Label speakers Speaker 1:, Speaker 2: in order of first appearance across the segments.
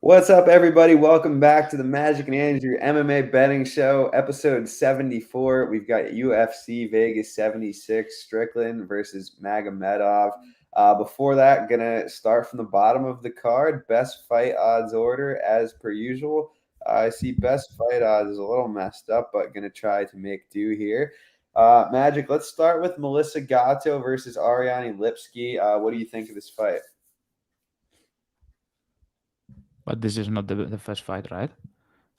Speaker 1: What's up, everybody? Welcome back to the Magic and Andrew MMA betting show, episode 74. We've got UFC Vegas 76, Strickland versus Magomedov. Before that, gonna start from the bottom of the card. Best fight odds order, as per usual. I see best fight odds is a little messed up, but gonna try to make do here. Magic, let's start with Melissa Gatto versus Ariane Lipsky. What do you think of this fight?
Speaker 2: But this is not the first fight, right?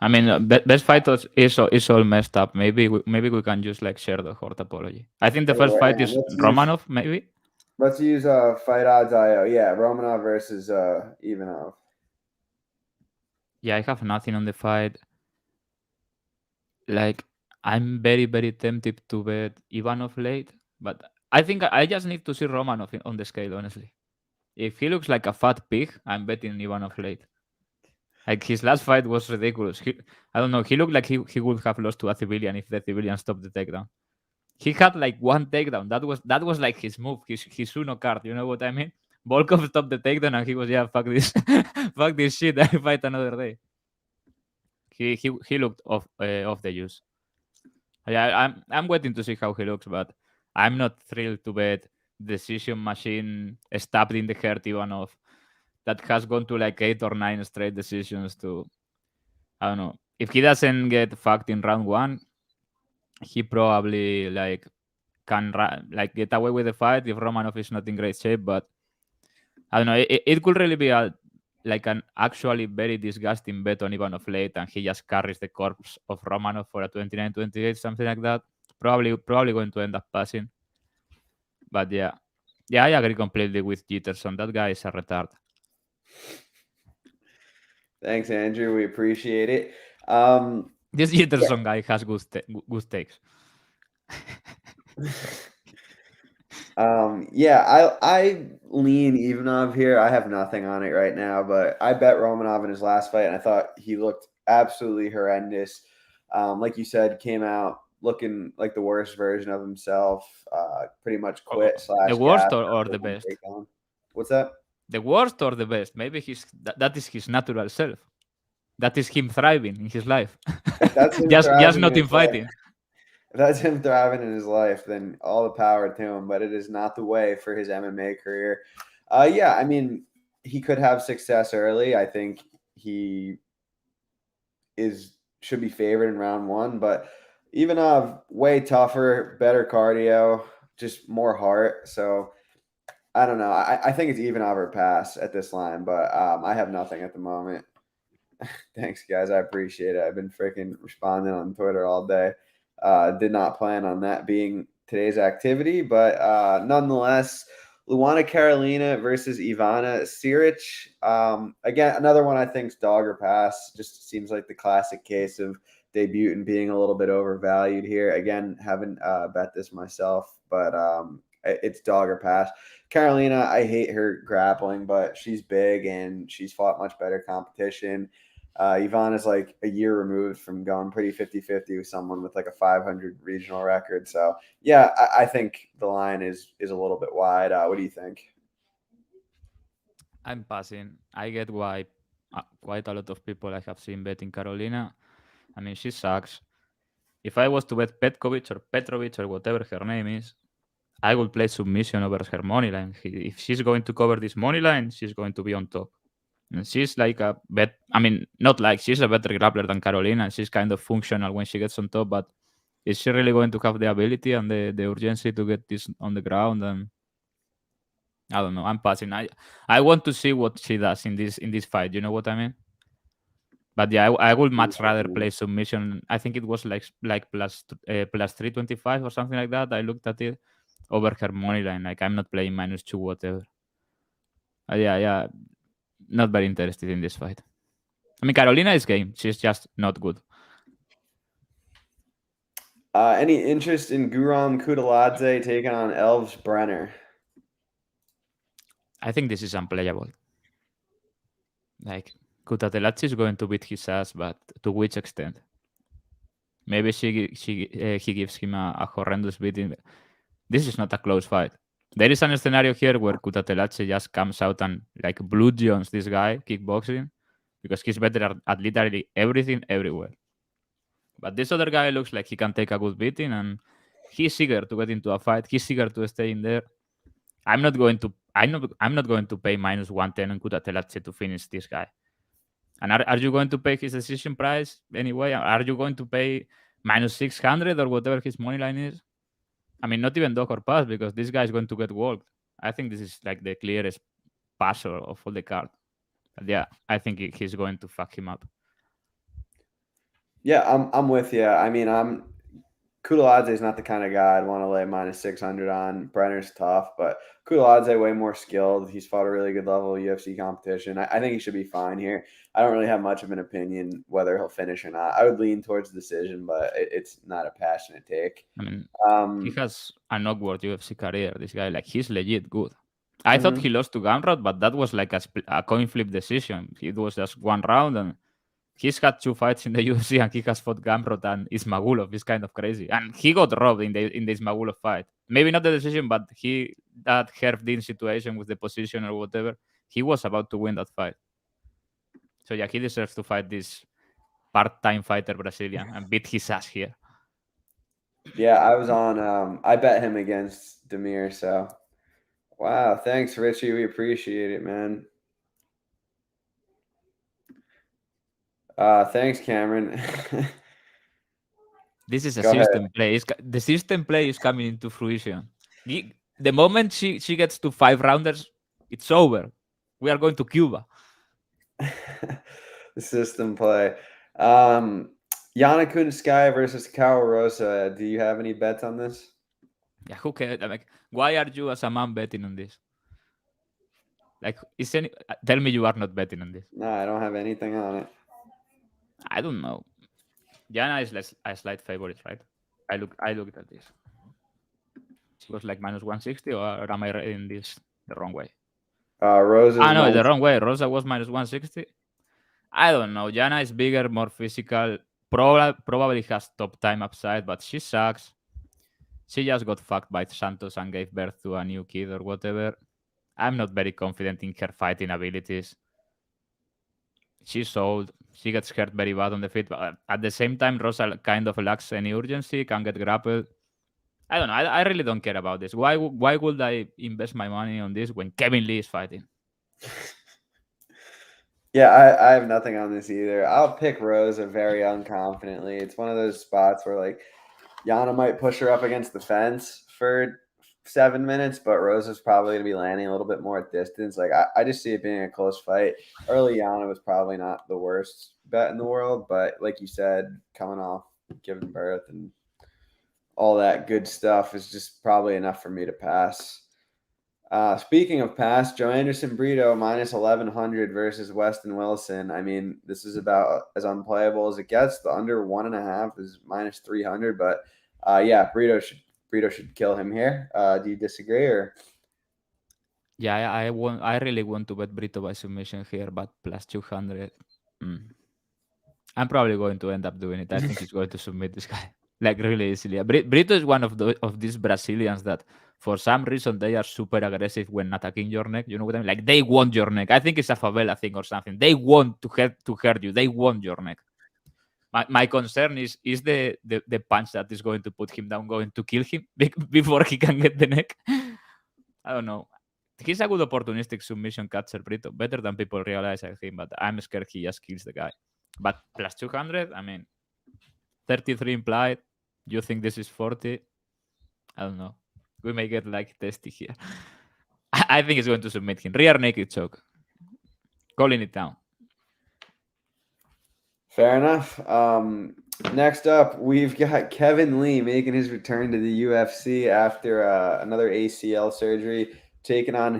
Speaker 2: I mean, best fight is all messed up. Maybe we can just like share the Hort apology. I think the first fight is Romanov, maybe.
Speaker 1: Let's use fight odds IO. Yeah, Romanov versus Evenov.
Speaker 2: Yeah, I have nothing on the fight. Like, I'm very, very tempted to bet Ivanov late, but I think I just need to see Romanov on the scale, honestly. If he looks like a fat pig, I'm betting Ivanov late. Like, his last fight was ridiculous. I don't know, he looked like he would have lost to a civilian if the civilian stopped the takedown. He had like one takedown. That was like his move, his Uno card. You know what I mean? Volkov stopped the takedown and he was, yeah, fuck this, fuck this shit. I fight another day. He looked off the juice. Yeah, I'm waiting to see how he looks, but I'm not thrilled to bet decision machine stabbed in the heart Ivanov that has gone to like 8 or 9 straight decisions to, I don't know. If he doesn't get fucked in round 1, he probably like can like get away with the fight if Romanov is not in great shape. But I don't know. It could really be like an actually very disgusting bet on Ivanov late, and he just carries the corpse of Romanov for a 29-28, something like that. Probably going to end up passing. But yeah, I agree completely with Jitterson. That guy is a retard.
Speaker 1: Thanks, Andrew. We appreciate it.
Speaker 2: This Jitterson guy has good takes.
Speaker 1: I lean Ivanov here. I have nothing on it right now, but I bet Romanov in his last fight, and I thought he looked absolutely horrendous. Like you said, came out looking like the worst version of himself. Pretty much quit.
Speaker 2: The worst or the best?
Speaker 1: What's that?
Speaker 2: The worst or the best? Maybe that is his natural self. That is him thriving in his life. just not in fighting.
Speaker 1: If that's him thriving in his life, then all the power to him. But it is not the way for his MMA career. I mean, he could have success early. I think he should be favored in round 1, but Ivanov way tougher, better cardio, just more heart. So I don't know. I think it's Ivanov or pass at this line, but I have nothing at the moment. Thanks, guys. I appreciate it. I've been freaking responding on Twitter all day. Did not plan on that being today's activity, but nonetheless, Luana Carolina versus Ivana Siric. Again, another one I think is dog or pass. Just seems like the classic case of debutant being a little bit overvalued here. Again, haven't bet this myself, but it's dog or pass. Carolina, I hate her grappling, but she's big and she's fought much better competition. Ivan is like a year removed from going pretty 50-50 with someone with like a 500 regional record. So, yeah, I think the line is a little bit wide. What do you think?
Speaker 2: I'm passing. I get why quite a lot of people I have seen betting Carolina. I mean, she sucks. If I was to bet Petkovic or Petrovic or whatever her name is, I would play submission over her money line. If she's going to cover this money line, she's going to be on top. And she's like a bet. I mean, not like she's a better grappler than Carolina. She's kind of functional when she gets on top, but is she really going to have the ability and the urgency to get this on the ground? And I don't know. I'm passing. I want to see what she does in this fight. You know what I mean? But yeah, I would much rather play submission. I think it was like plus 325 or something like that. I looked at it over her money line. Like, I'm not playing -2 whatever. Yeah. Not very interested in this fight. I mean, Carolina is game. She's just not good.
Speaker 1: Any interest in Guram Kududulaev taking on Elves Brenner?
Speaker 2: I think this is unplayable. Like, Kududulaev is going to beat his ass, but to which extent? Maybe he gives him a horrendous beating. This is not a close fight. There is a scenario here where Kududulaev just comes out and like blue jones this guy kickboxing, because he's better at literally everything everywhere. But this other guy looks like he can take a good beating, and he's eager to get into a fight. He's eager to stay in there. I'm not going to pay minus 110 on Kududulaev to finish this guy. And are you going to pay his decision price anyway? Are you going to pay minus 600 or whatever his money line is? I mean, not even dog or pass, because this guy is going to get walked. I think this is like the clearest passer of all the card. But yeah, I think he's going to fuck him up.
Speaker 1: Yeah, I'm with you. I mean, Kududulaev is not the kind of guy I'd want to lay minus 600 on. Brenner's tough, but Kududulaev way more skilled. He's fought a really good level of UFC competition. I think he should be fine here. I don't really have much of an opinion whether he'll finish or not. I would lean towards decision, but it's not a passionate take.
Speaker 2: I mean, he has an awkward UFC career. This guy, like, he's legit good. I thought he lost to Gamrot, but that was like a coin flip decision. It was just one round, and he's had 2 fights in the UFC, and he has fought Gamrot and Ismagulov. It's kind of crazy. And he got robbed in the Ismagulov fight. Maybe not the decision, but that Herb Dean situation with the position or whatever, he was about to win that fight. So yeah, he deserves to fight this part-time fighter Brazilian and beat his ass here.
Speaker 1: Yeah, I was on. I bet him against Demir. So, wow, thanks, Richie. We appreciate it, man. Thanks, Cameron.
Speaker 2: This is a system play. The system play is coming into fruition. The moment she gets to 5 rounders, it's over. We are going to Cuba.
Speaker 1: The system play. Yana Kunitskaya versus Rosa. Do you have any bets on this?
Speaker 2: Yeah, who cares? Like, why are you as a man betting on this? Like, tell me you are not betting on this.
Speaker 1: No, I don't have anything on it.
Speaker 2: I don't know. Yana is a slight favorite, right? I looked at this. She was like minus 160, or am I reading this the wrong way?
Speaker 1: Rosa.
Speaker 2: No, the wrong way. Rosa was minus 160. I don't know. Yana is bigger, more physical. Probably has top time upside, but she sucks. She just got fucked by Santos and gave birth to a new kid or whatever. I'm not very confident in her fighting abilities. She's old. She gets hurt very bad on the feet, but at the same time, Rosa kind of lacks any urgency, can get grappled. I don't know. I really don't care about this. Why would I invest my money on this when Kevin Lee is fighting?
Speaker 1: Yeah, I have nothing on this either. I'll pick Rosa very unconfidently. It's one of those spots where, like, Yana might push her up against the fence for 7 minutes, but Rosa's probably going to be landing a little bit more at distance. Like, I just see it being a close fight. Early Yana was probably not the worst bet in the world, but like you said, coming off giving birth and all that good stuff is just probably enough for me to pass. Speaking of pass, Joe Anderson Brito minus 1100 versus Weston Wilson. I mean, this is about as unplayable as it gets. The under 1.5 is minus 300, but yeah, Brito should kill him here. Do you disagree, or?
Speaker 2: Yeah, I really want to bet Brito by submission here, but plus 200. I'm probably going to end up doing it. I think he's going to submit this guy like really easily. Brito is one of these Brazilians that for some reason they are super aggressive when attacking your neck. You know what I mean? Like, they want your neck. I think it's a favela thing or something. They want to hurt you. They want your neck. My concern is the punch that is going to put him down going to kill him before he can get the neck. I don't know. He's a good opportunistic submission catcher, Brito. Better than people realize, I think, but I'm scared he just kills the guy. But plus 200, I mean, 33 implied. You think this is 40? I don't know. We may get like testy here. I think he's going to submit him. Rear naked choke. Calling it down.
Speaker 1: Fair enough. Next up, we've got Kevin Lee making his return to the UFC after another ACL surgery, taking on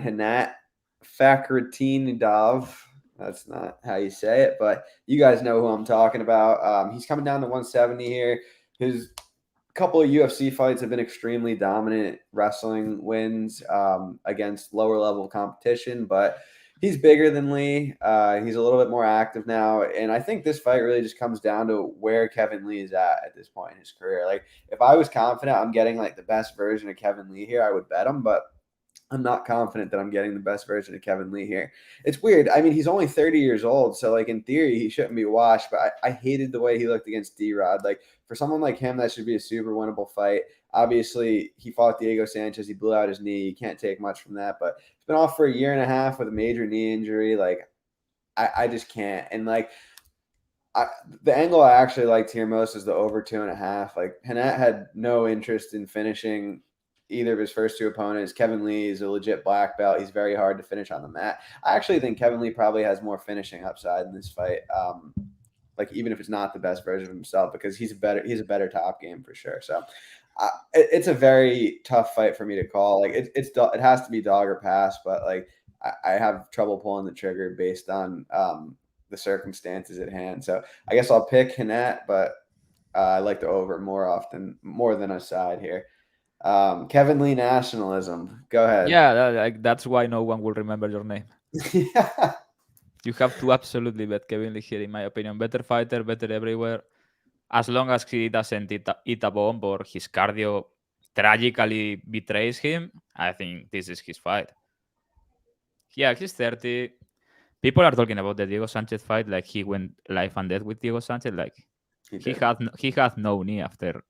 Speaker 1: Fakhretdinov. That's not how you say it, but you guys know who I'm talking about. He's coming down to 170 here. His couple of UFC fights have been extremely dominant wrestling wins against lower level competition, but he's bigger than Lee. He's a little bit more active now, and I think this fight really just comes down to where Kevin Lee is at this point in his career. Like, if I was confident I'm getting like the best version of Kevin Lee here, I would bet him, but I'm not confident that I'm getting the best version of Kevin Lee here. It's weird. I mean, he's only 30 years old, so like in theory, he shouldn't be washed. But I hated the way he looked against D-Rod. Like for someone like him, that should be a super winnable fight. Obviously, he fought Diego Sanchez. He blew out his knee. You can't take much from that. But he's been off for a year and a half with a major knee injury. Like I just can't. And like the angle I actually liked here most is the over 2.5. Like Hanat had no interest in finishing either of his first two opponents. Kevin Lee is a legit black belt. He's very hard to finish on the mat. I actually think Kevin Lee probably has more finishing upside in this fight. Like even if it's not the best version of himself, because he's a better top game for sure. So it's a very tough fight for me to call. Like it has to be dog or pass, but like I have trouble pulling the trigger based on the circumstances at hand. So I guess I'll pick Hanat, but I like the over more than a side here. Kevin Lee nationalism. Go ahead.
Speaker 2: Yeah, that's why no one will remember your name.
Speaker 1: Yeah.
Speaker 2: You have to absolutely bet Kevin Lee here, in my opinion. Better fighter, better everywhere. As long as he doesn't eat a bomb or his cardio tragically betrays him, I think this is his fight. Yeah, he's 30. People are talking about the Diego Sanchez fight like he went life and death with Diego Sanchez. Like he had no knee after,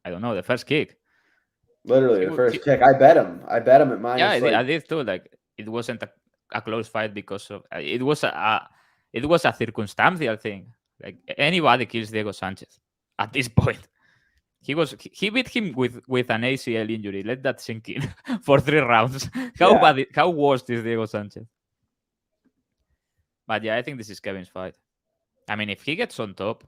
Speaker 2: I don't know, the first kick.
Speaker 1: Literally the first kick. I bet him at minus.
Speaker 2: Yeah, I did too. Like it wasn't a close fight because of it was a circumstantial thing. Like anybody kills Diego Sanchez at this point. He beat him with an ACL injury. Let that sink in for 3 rounds. How worse is Diego Sanchez? But yeah, I think this is Kevin's fight. I mean, if he gets on top,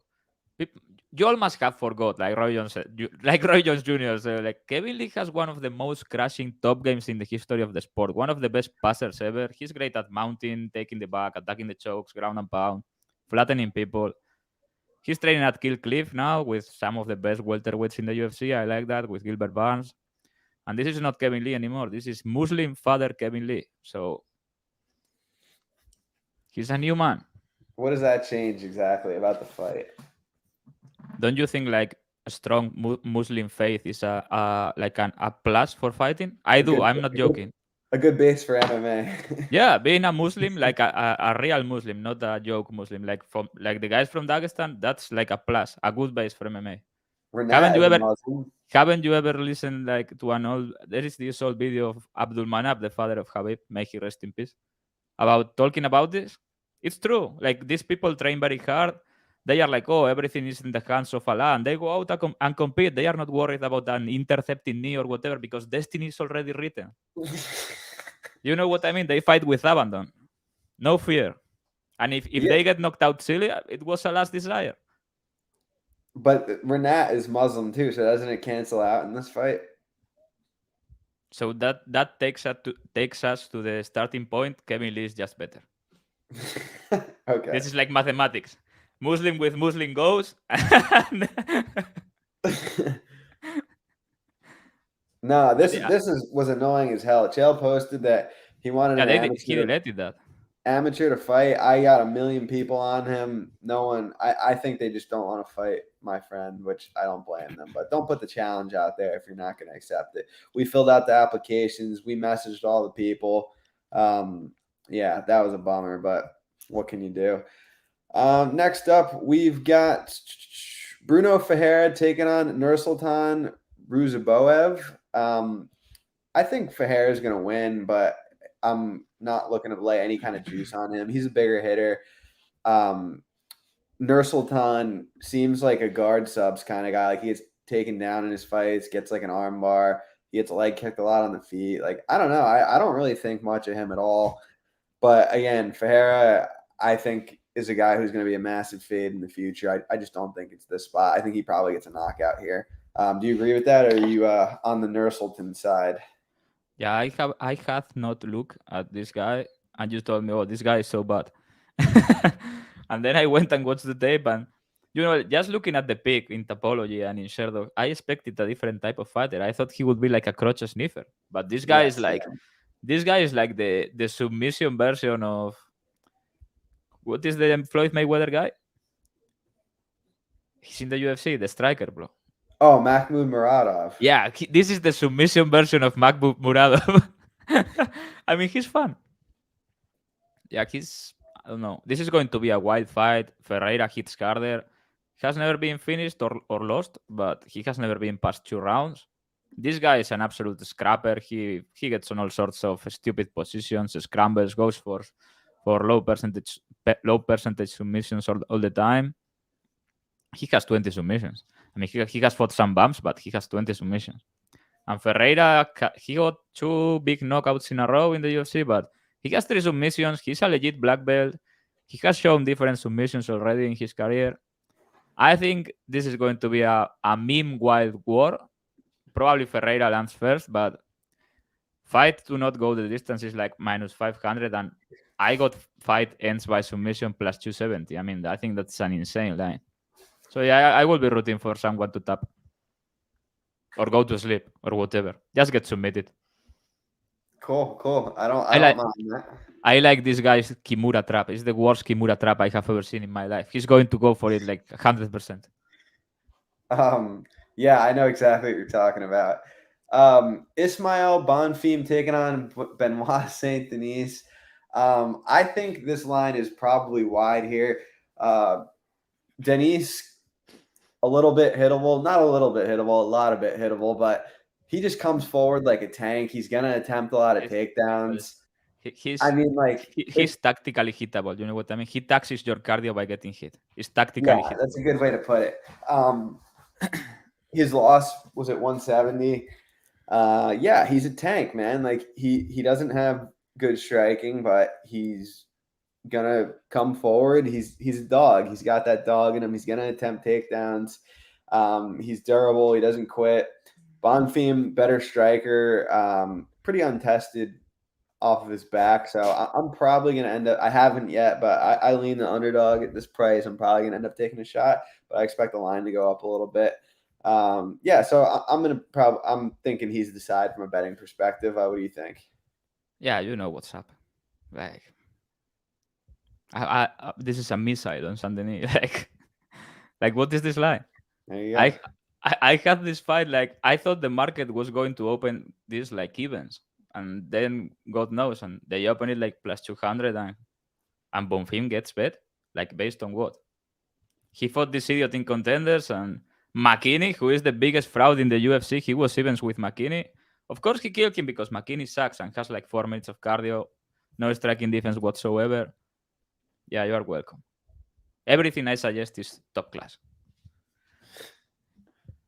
Speaker 2: you all must have forgot, like Roy Jones Jr. said, like Kevin Lee has one of the most crashing top games in the history of the sport. One of the best passers ever. He's great at mounting, taking the back, attacking the chokes, ground and pound, flattening people. He's training at Kill Cliff now with some of the best welterweights in the UFC. I like that, with Gilbert Barnes. And this is not Kevin Lee anymore. This is Muslim father Kevin Lee. So he's a new man.
Speaker 1: What does that change exactly about the fight?
Speaker 2: Don't you think like a strong Muslim faith is a plus for fighting? I do. I'm not joking.
Speaker 1: A good base for MMA.
Speaker 2: Yeah, being a Muslim, like a real Muslim, not a joke Muslim, like the guys from Dagestan, that's like a plus, a good base for MMA. Haven't you ever listened like to there is this old video of Abdul Manap, the father of Habib, may he rest in peace, about talking about this? It's true. Like these people train very hard. They are like, oh, everything is in the hands of Allah, and they go out and compete. They are not worried about an intercepting knee or whatever because destiny is already written. You know what I mean? They fight with abandon, no fear. And if they get knocked out silly, it was a last desire.
Speaker 1: But Renat is Muslim too, so doesn't it cancel out in this fight?
Speaker 2: So that takes us to the starting point. Kevin Lee is just better.
Speaker 1: Okay.
Speaker 2: This is like mathematics. Muslim with Muslim goes.
Speaker 1: No, this was annoying as hell. Chael posted that he wanted
Speaker 2: he deleted that.
Speaker 1: Amateur to fight. I got 1 million people on him. No one. I think they just don't want to fight my friend, which I don't blame them. But don't put the challenge out there if you're not going to accept it. We filled out the applications. We messaged all the people. Yeah, that was a bummer, but what can you do? Next up, we've got Bruno Ferreira taking on Nursultan Ruziboev. I think Ferreira is going to win, but I'm not looking to lay any kind of juice on him. He's a bigger hitter. Nursultan seems like a guard subs kind of guy. Like he gets taken down in his fights, gets like an arm bar. He gets leg kicked a lot on the feet. Like, I don't know. I don't really think much of him at all. But again, Ferreira, I think, is a guy who's going to be a massive fade in the future. I just don't think it's this spot. I think he probably gets a knockout here. Do you agree with that, or are you on the Nursultan side?
Speaker 2: Yeah, I have not looked at this guy, and you told me, oh, this guy is so bad. And then I went and watched the tape, and just looking at the pick in topology and in Sherdog, I expected a different type of fighter. I thought he would be like a crotch sniffer, but this guy is like the submission version of what is the Floyd Mayweather guy? He's in the UFC, the striker, bro.
Speaker 1: Oh, Mahmoud Muradov.
Speaker 2: Yeah, this is the submission version of Mahmoud Muradov. I mean, he's fun. Yeah, I don't know. This is going to be a wild fight. Ferreira hits harder. Has never been finished or lost, but he has never been past 2 rounds. This guy is an absolute scrapper. He gets on all sorts of stupid positions, scrambles, goes for low percentage submissions all the time. He has 20 submissions. I mean, he has fought some bumps, but he has 20 submissions. And Ferreira, he got 2 big knockouts in a row in the UFC, but he has 3 submissions. He's a legit black belt. He has shown different submissions already in his career. I think this is going to be a meme wild war. Probably Ferreira lands first, but fight to not go the distance is like minus 500, and I got fight ends by submission plus 270. I mean, I think that's an insane line. So yeah, I will be rooting for someone to tap or go to sleep or whatever. Just get submitted.
Speaker 1: Cool. I don't mind that.
Speaker 2: I like this guy's Kimura trap. It's the worst Kimura trap I have ever seen in my life. He's going to go for it like 100%.
Speaker 1: Yeah, I know exactly what you're talking about. Ismail Bonfim taking on Benoit Saint-Denis. I think this line is probably wide here. Denis, a little bit hittable, not a little bit hittable, a lot of bit hittable, but he just comes forward like a tank. He's gonna attempt a lot of takedowns.
Speaker 2: He's tactically hittable. You know what I mean? He taxes your cardio by getting hit. He's tactically hittable.
Speaker 1: That's a good way to put it. His loss was at 170. Yeah, he's a tank, man. Like he doesn't have good striking, but he's gonna come forward. He's a dog. He's got that dog in him. He's gonna attempt takedowns. He's durable. He doesn't quit. Bonfim, better striker. Pretty untested off of his back. So I'm probably gonna end up. I haven't yet, but I lean the underdog at this price. I'm probably gonna end up taking a shot, but I expect the line to go up a little bit. Yeah, so I'm thinking he's the side from a betting perspective. What do you think?
Speaker 2: Yeah, you know what's up. Like, this is a missile on Saint-Denis. Like, what is this line?
Speaker 1: There you go.
Speaker 2: I had this fight, like, I thought the market was going to open this like evens, and then God knows, and they open it like plus 200, and Bonfim gets bet, like, based on what? He fought this idiot in Contenders, and McKinney, who is the biggest fraud in the UFC, he was evens with McKinney. Of course, he killed him because McKinney sucks and has like 4 minutes of cardio, no striking defense whatsoever. Yeah, you are welcome. Everything I suggest is top class.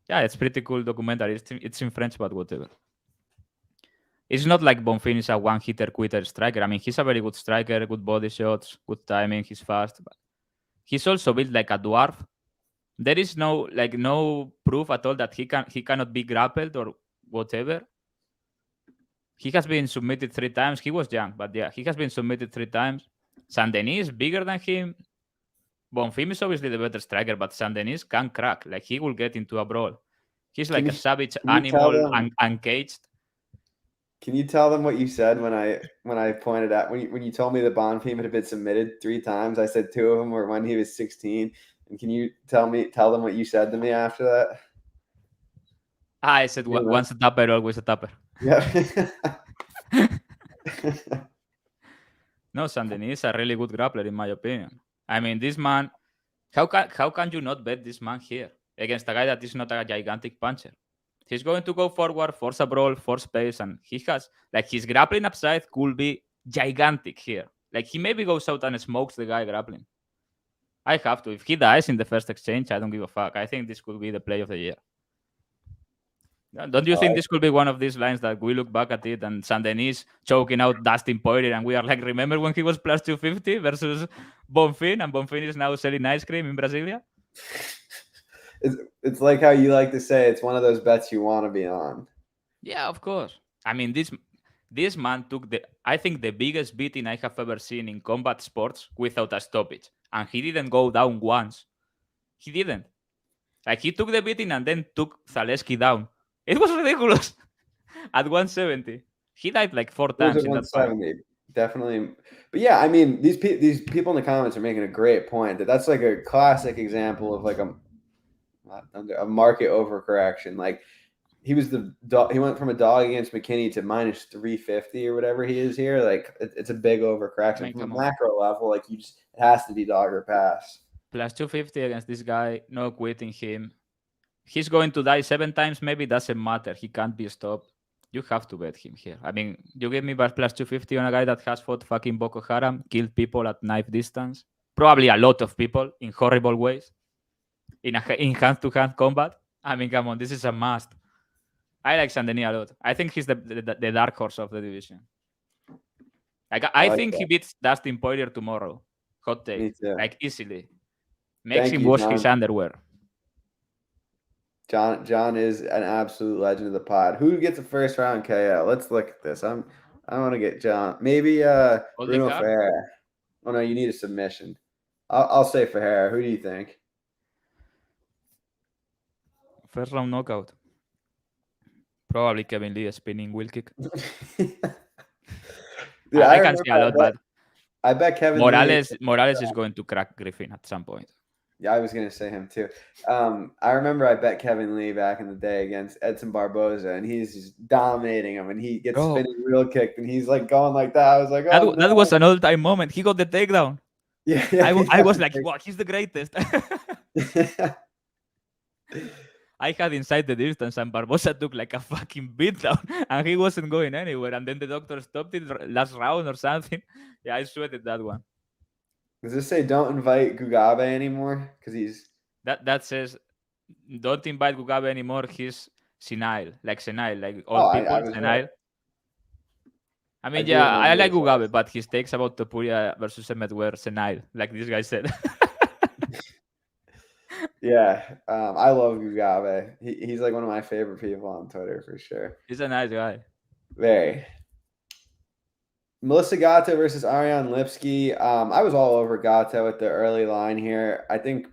Speaker 2: Yeah, it's pretty cool documentary. It's in French, but whatever. It's not like Bonfim is a one-hitter quitter striker. I mean, he's a very good striker, good body shots, good timing, he's fast. But he's also built like a dwarf. There is no proof at all that he cannot be grappled or whatever. He has been submitted 3 times. He was young, but yeah, he has been submitted 3 times. Saint-Denis is bigger than him. Bonfim is obviously the better striker, but Saint-Denis can crack. Like, he will get into a brawl. He's like a savage animal, uncaged.
Speaker 1: Can you tell them what you said when I pointed out when you told me that Bonfim had been submitted 3 times? I said 2 of them were when he was 16. And can you tell them what you said to me after that?
Speaker 2: I said once a tapper, always a tapper.
Speaker 1: Yeah.
Speaker 2: No, Saint-Denis is a really good grappler, in my opinion. I mean, this man, how can you not bet this man here against a guy that is not a gigantic puncher? He's going to go forward, force a brawl, force pace, and he has, like, his grappling upside could be gigantic here. Like, he maybe goes out and smokes the guy grappling. I have to. If he dies in the first exchange, I don't give a fuck. I think this could be the play of the year. Don't you think this could be one of these lines that we look back at it and Saint-Denis choking out Dustin Poirier and we are like, remember when he was plus 250 versus Bonfim, and Bonfim is now selling ice cream in Brasilia?
Speaker 1: It's like how you like to say it's one of those bets you want to be on.
Speaker 2: Yeah, of course. I mean, this man took I think the biggest beating I have ever seen in combat sports without a stoppage. And he didn't go down once. He didn't. Like, he took the beating and then took Zaleski down. It was ridiculous. At 170. He died like 4 times in that fight.
Speaker 1: Definitely. But yeah, I mean, these people in the comments are making a great point. That's like a classic example of like A market overcorrection. Like he was he went from a dog against McKinney to minus 350 or whatever he is here. Like it's a big overcorrection from a macro level. Like it has to be dog or pass.
Speaker 2: Plus 250 against this guy, no quitting him. He's going to die 7 times, maybe doesn't matter. He can't be stopped. You have to bet him here. I mean, you give me plus 250 on a guy that has fought fucking Boko Haram, killed people at knife distance, probably a lot of people in horrible ways, in hand-to-hand combat. I mean, come on, this is a must. I like Saint-Denis a lot. I think he's the dark horse of the division. I think he beats Dustin Poirier tomorrow. Hot take.
Speaker 1: Me too.
Speaker 2: Like easily. Makes him wash his underwear.
Speaker 1: John is an absolute legend of the pod. Who gets a first round KO? Let's look at this. I want to get John. Maybe Bruno Ferreira. Oh no, you need a submission. I'll say Ferreira. Who do you think?
Speaker 2: First round knockout. Probably Kevin Lee, a spinning wheel kick.
Speaker 1: Dude,
Speaker 2: I can see a lot, but
Speaker 1: I bet Kevin
Speaker 2: Morales is going to crack Griffin at some point.
Speaker 1: Yeah, I was going to say him too. I remember I bet Kevin Lee back in the day against Edson Barboza, and he's just dominating him, and he gets spinning wheel kicked, and he's like going like that. I was like, oh,
Speaker 2: that was an all-time moment. He got the takedown.
Speaker 1: Yeah,
Speaker 2: I was like, wow, he's the greatest. I had inside the distance, and Barboza took like a fucking beatdown, and he wasn't going anywhere. And then the doctor stopped it last round or something. Yeah, I sweated that one.
Speaker 1: Does this say don't invite Gugabe anymore? Because he's
Speaker 2: that says don't invite Gugabe anymore. He's senile, like old people senile. Right. I mean, I like Gugabe, but his takes about Topuria versus Emmett were senile, like this guy said.
Speaker 1: Yeah, I love Gugabe. He's like one of my favorite people on Twitter for sure.
Speaker 2: He's a nice guy.
Speaker 1: Very. Melissa Gatto versus Ariane Lipsky. I was all over Gatto at the early line here. I think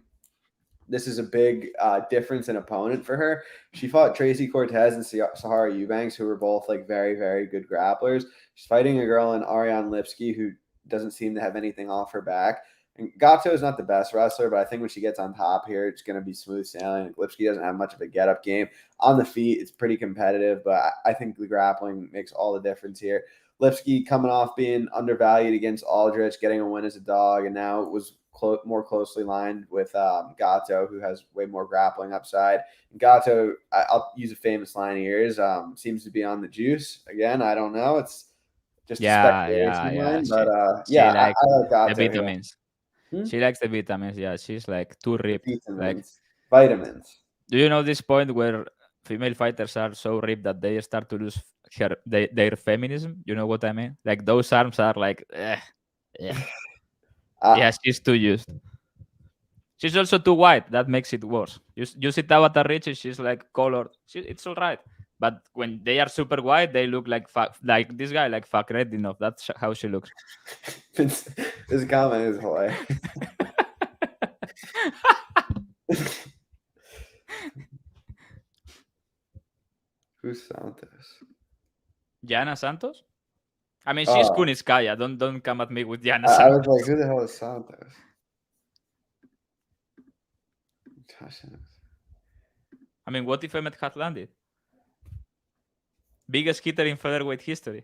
Speaker 1: this is a big difference in opponent for her. She fought Tracy Cortez and Sahara Eubanks, who were both like very, very good grapplers. She's fighting a girl in Ariane Lipsky who doesn't seem to have anything off her back. And Gatto is not the best wrestler, but I think when she gets on top here, it's going to be smooth sailing. Lipsky doesn't have much of a get-up game. On the feet, it's pretty competitive, but I think the grappling makes all the difference here. Lipsky coming off being undervalued against Aldrich, getting a win as a dog, and now it was more closely lined with Gatto, who has way more grappling upside. And Gatto, I'll use a famous line of yours, seems to be on the juice. Again, I don't know. It's just a speculation line, but I like Gatto.
Speaker 2: The vitamins. She likes the vitamins. Yeah, she's like too ripped.
Speaker 1: Vitamins.
Speaker 2: Do you know this point where female fighters are so ripped that they start to lose their feminism? You know what I mean? Like those arms are like, yeah, she's too used. She's also too white. That makes it worse. You see Tabata Ricci, she's like colored. It's all right. But when they are super white, they look like this guy, like Fakhretdinov. That's how she looks.
Speaker 1: This comment is hilarious. Who's Santos?
Speaker 2: Jana Santos? I mean, she's Kunitskaya. Don't come at me with Jana Santos.
Speaker 1: I was like, who the hell is Santos?
Speaker 2: I mean, what if Emmett had landed? Biggest hitter in featherweight history.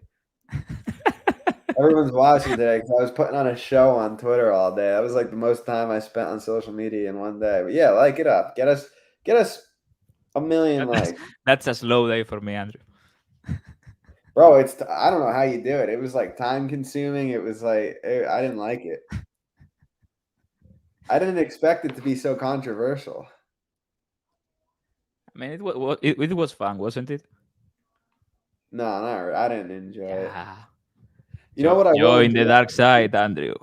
Speaker 1: Everyone's watching today because I was putting on a show on Twitter all day. That was like the most time I spent on social media in one day. But yeah, like it up. Get us 1 million likes.
Speaker 2: That's a slow day for me, Andrew.
Speaker 1: Bro, I don't know how you do it. It was like time consuming. It was like I didn't like it. I didn't expect it to be so controversial.
Speaker 2: I mean, it was fun, wasn't it?
Speaker 1: No, I didn't enjoy it.
Speaker 2: You know what I will in the dark side, Andrew.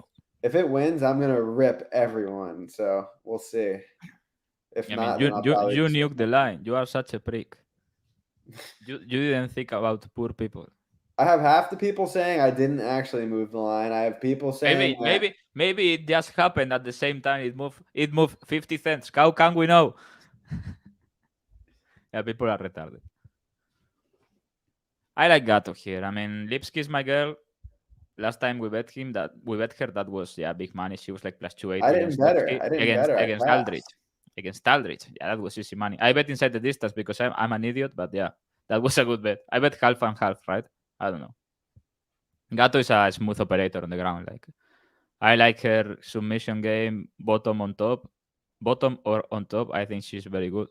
Speaker 1: If it wins, I'm gonna rip everyone. So we'll see. If not,
Speaker 2: you nuke the line. You are such a prick. You didn't think about poor people.
Speaker 1: I have half the people saying I didn't actually move the line. I have people saying
Speaker 2: maybe it just happened at the same time. It moved 50 cents. How can we know? Yeah, people are retarded. I like Gatto here. I mean, Lipsky is my girl. Last time we bet her, that was big money. She was like plus 280.
Speaker 1: I didn't bet her.
Speaker 2: Against Aldrich. against Aldrich. Yeah, that was easy money. I bet inside the distance because I'm an idiot, but yeah, that was a good bet. I bet half and half, right? I don't know. Gatto is a smooth operator on the ground. Like I like her submission game, bottom or on top. I think she's very good.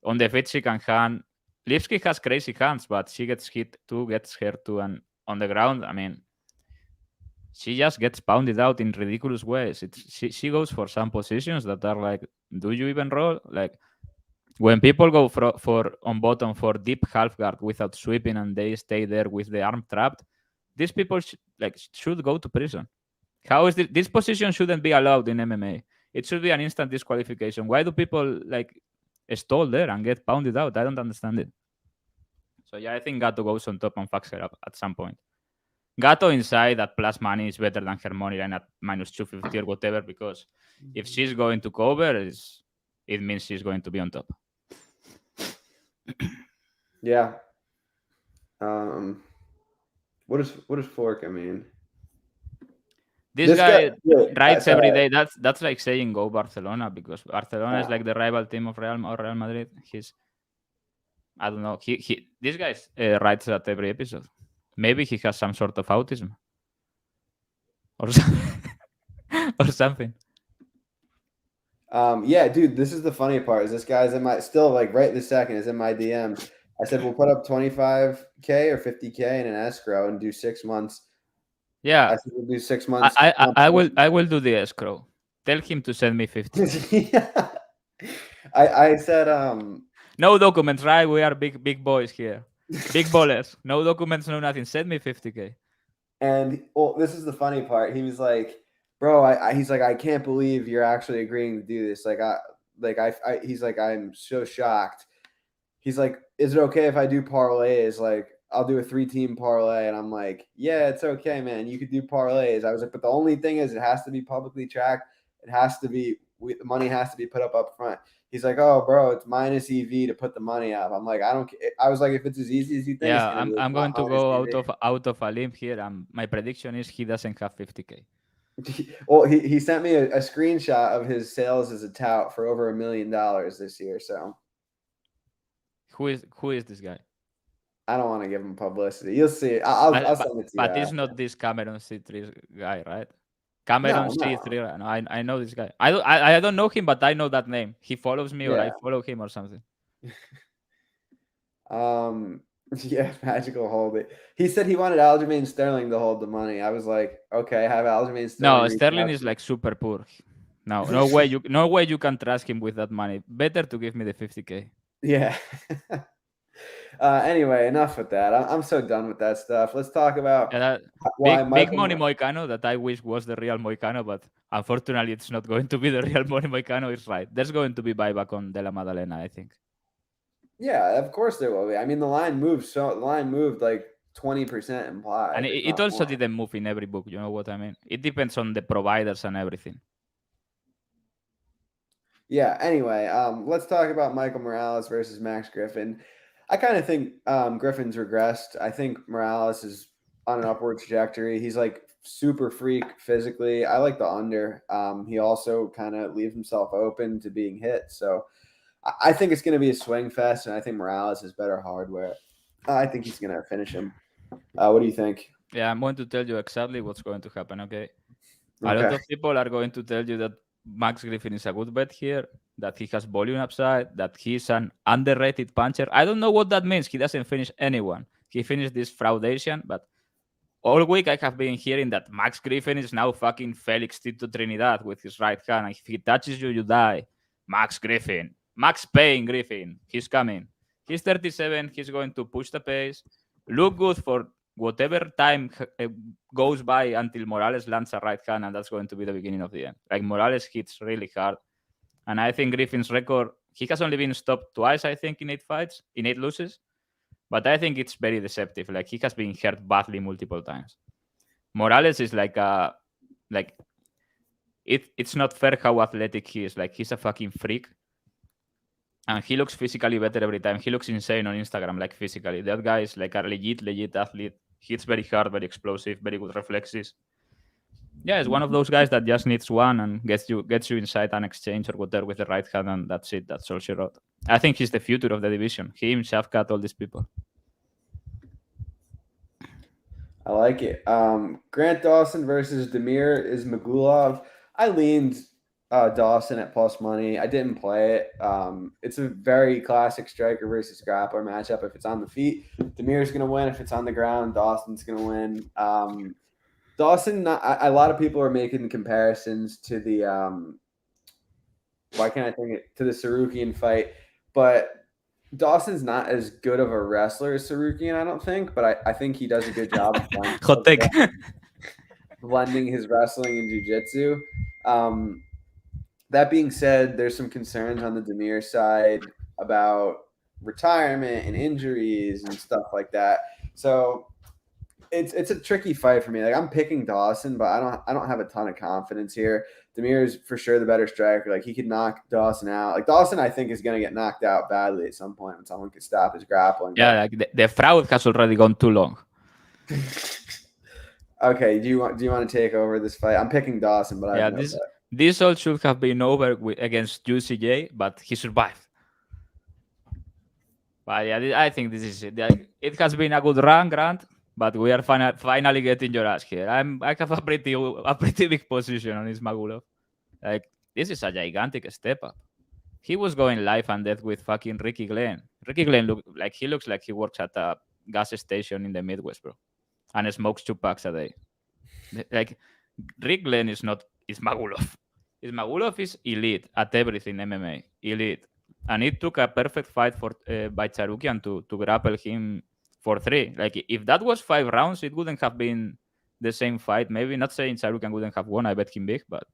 Speaker 2: On the feet, she can hand. Lipsky has crazy hands, but she gets hit too, gets hurt too, and on the ground, I mean, she just gets pounded out in ridiculous ways. She goes for some positions that are like, do you even roll? Like when people go for on bottom for deep half guard without sweeping and they stay there with the arm trapped, these people should go to prison. How is this position shouldn't be allowed in MMA? It should be an instant disqualification. Why do people like stall there and get pounded out? I don't understand it. So yeah, I think Gatto goes on top and fucks her up at some point. Gatto inside at plus money is better than her money line at minus 250 or whatever, because if she's going to cover, it means she's going to be on top.
Speaker 1: Yeah. What does Fork? I mean,
Speaker 2: this guy writes every day. That's like saying go Barcelona, because Barcelona is like the rival team of Real Madrid. I don't know. This guy writes at every episode. Maybe he has some sort of autism or something. Or something.
Speaker 1: Yeah, dude, this is the funny part. Is this guy's in my still like right this second is in my DMs. I said we'll put up 25K or 50K in an escrow and do 6 months.
Speaker 2: Yeah,
Speaker 1: I said we'll do 6 months.
Speaker 2: I will do the escrow. Tell him to send me 50.
Speaker 1: Yeah. I said
Speaker 2: no documents, right? We are big boys here. Big ballers. No documents, no nothing. Send me 50K.
Speaker 1: And this is the funny part. He was like, bro, he's like, I can't believe you're actually agreeing to do this. He's like, I'm so shocked. He's like, is it okay if I do parlays? Like, I'll do a 3-team parlay. And I'm like, yeah, it's okay, man. You could do parlays. I was like, but the only thing is it has to be publicly tracked. It has to be, the money has to be put up front. He's like, oh, bro, it's minus EV to put the money up. I'm like, I don't care. I was like, if it's as easy as you think.
Speaker 2: Yeah, I'm going to go out of a limb here. My prediction is he doesn't have 50K.
Speaker 1: Well, he sent me a screenshot of his sales as a tout for over $1 million this year. So
Speaker 2: who is this guy?
Speaker 1: I don't want to give him publicity. You'll see. I'll send it to you.
Speaker 2: But it's not this Cameron C3 guy, right? Cameron C3. No, I know this guy. I don't know him, but I know that name. He follows me, or I follow him, or something.
Speaker 1: Yeah, Magical hold it. He said he wanted Aljamain Sterling to hold the money. I was like, okay, have Aljamain Sterling.
Speaker 2: No, Sterling is like super poor. No way you can trust him with that money. Better to give me the 50K.
Speaker 1: Yeah. Anyway, enough with that. I'm so done with that stuff. Let's talk about
Speaker 2: big money Moicano that I wish was the real Moicano, but unfortunately it's not going to be the real money Moicano. It's right. There's going to be buyback on De La Madalena, I think.
Speaker 1: Yeah, of course there will be. I mean, the line moved like 20% implied.
Speaker 2: And it also didn't move in every book. You know what I mean? It depends on the providers and everything.
Speaker 1: Yeah. Anyway, let's talk about Michael Morales versus Max Griffin. I kind of think Griffin's regressed. I think Morales is on an upward trajectory. He's like super freak physically. I like the under. He also kind of leaves himself open to being hit. So I think it's going to be a swing fest, and I think Morales is better hardware. I think he's going to finish him. What do you think?
Speaker 2: Yeah, I'm going to tell you exactly what's going to happen, okay? A lot of people are going to tell you that Max Griffin is a good bet here, that he has volume upside, that he's an underrated puncher. I don't know what that means. He doesn't finish anyone. He finished this fraudation, but all week I have been hearing that Max Griffin is now fucking Felix Tito Trinidad with his right hand. If he touches you, you die. Max Griffin. Max Payne Griffin. He's coming. He's 37. He's going to push the pace. Look good for whatever time goes by until Morales lands a right hand, and that's going to be the beginning of the end. Like, Morales hits really hard. And I think Griffin's record, he has only been stopped twice, I think, in 8 fights, in 8 losses. But I think it's very deceptive. Like, he has been hurt badly multiple times. Morales is it's not fair how athletic he is. Like, he's a fucking freak. And he looks physically better every time. He looks insane on Instagram, like, physically. That guy is like a legit athlete. Hits very hard, very explosive, very good reflexes. Yeah, it's one of those guys that just needs one and gets you inside an exchange or whatever with the right hand, and that's it. That's all she wrote. I think he's the future of the division. Him, Shafkat, all these people.
Speaker 1: I like it. Grant Dawson versus Damir Ismagulov. I leaned Dawson at plus money. I didn't play it. It's a very classic striker versus grappler matchup. If it's on the feet, Damir's going to win. If it's on the ground, Dawson's going to win. Dawson, a lot of people are making comparisons to the why can't I think it to the Sarukian fight, but Dawson's not as good of a wrestler as Sarukian, I don't think, but I think he does a good job of
Speaker 2: Hot take.
Speaker 1: blending his wrestling and jiu-jitsu. That being said, there's some concerns on the Damir side about retirement and injuries and stuff like that. So it's a tricky fight for me. Like I'm picking Dawson, but I don't have a ton of confidence here. Damir is for sure the better striker. Like he could knock Dawson out. Like Dawson, I think is going to get knocked out badly at some point when someone could stop his grappling.
Speaker 2: Yeah, like the fraud has already gone too long.
Speaker 1: Okay, do you want to take over this fight? I'm picking Dawson, but
Speaker 2: yeah, this all should have been over against UCJ, but he survived. But yeah, I think this is it. It has been a good run, Grant, but we are finally getting your ass here. I have a pretty big position on Ismagulov. Like this is a gigantic step up. He was going life and death with fucking Ricky Glenn. Ricky Glenn looks like he works at a gas station in the Midwest, bro, and smokes 2 packs a day. Like Rick Glenn is not Ismagulov. Ismagulov is elite at everything MMA, elite, and it took a perfect fight for by Tsarukyan to grapple him for 3. Like if that was 5 rounds, it wouldn't have been the same fight. Maybe not saying Tsarukyan wouldn't have won. I bet him big, but